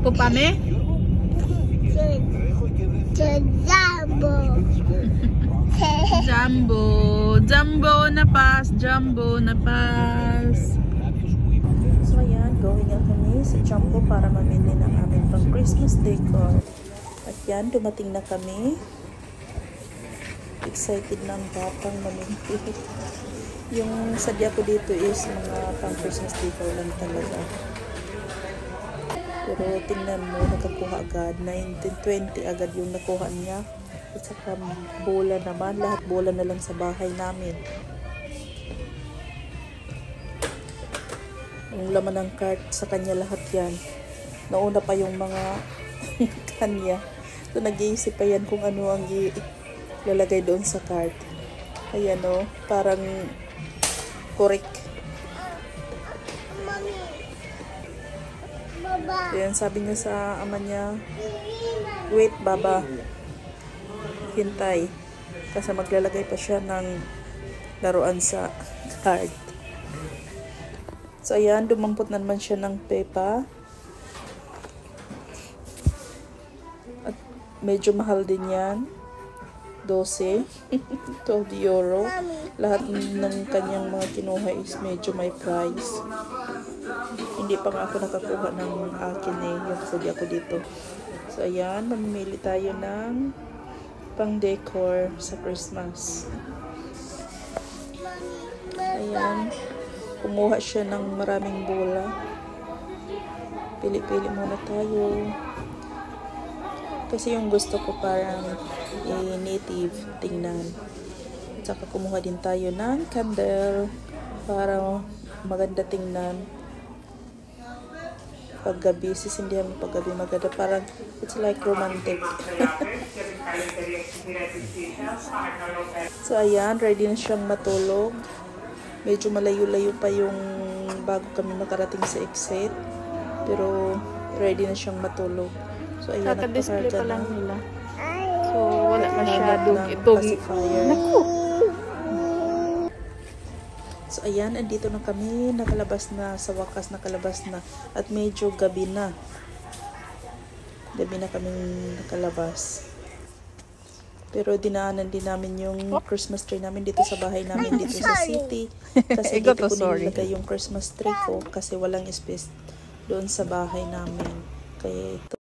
Pupame? Jumbo. Jumbo. Jumbo na pass. Jumbo na pass. So ayan, going na kami sa Jumbo para mamili ng aming pang Christmas decor. At yan, dumating na kami. Excited na ang batang mamili. Yung sadya ko dito is mga pang Christmas decor lang talaga. Pero tingnan mo, nakakuha agad. 1920 agad yung nakuha niya. At saka bola naman. Lahat bola na lang sa bahay namin. Yung laman ng cart sa kanya lahat yan. Nauna pa yung mga kanya. So nag-iisip pa yan kung ano ang lalagay doon sa cart. Ayan o, parang correct. Ayan, sabi niya sa ama niya, wait baba, hintay. Kasi maglalagay pa siya ng laruan sa card. So ayan, dumampot na naman siya ng pepa. At medyo mahal din yan. 12 euro. Lahat ng kanyang mga kinuha is medyo may price. Hindi pa nga ako nakakuha ng akin yung sadya ko dito. So ayan, mamimili tayo ng pang decor sa Christmas. Ayan, kumuha siya ng maraming bola. Pili-pili muna tayo. Kasi yung gusto ko parang native tingnan. At saka kumuha din tayo ng candle para maganda tingnan. Paggabi, sisindihan mo paggabi maganda. Parang it's like romantic. So ayan, ready na siyang matulog. Medyo malayo-layo pa yung bago kami makarating sa exit. Pero ready na siyang matulog. So ayan, kaka-display pa lang nila. So wala Nagpakarga masyadong ng itong pacifier. naku. So ayan, andito na kami, nakalabas na, sa wakas nakalabas na. At medyo gabi na. Gabi na kaming nakalabas. Pero dinaanan din namin yung Christmas tree namin dito sa bahay namin, dito sa city. Kasi dito ko nilagay yung Christmas tree ko kasi walang space doon sa bahay namin. Kaya ito.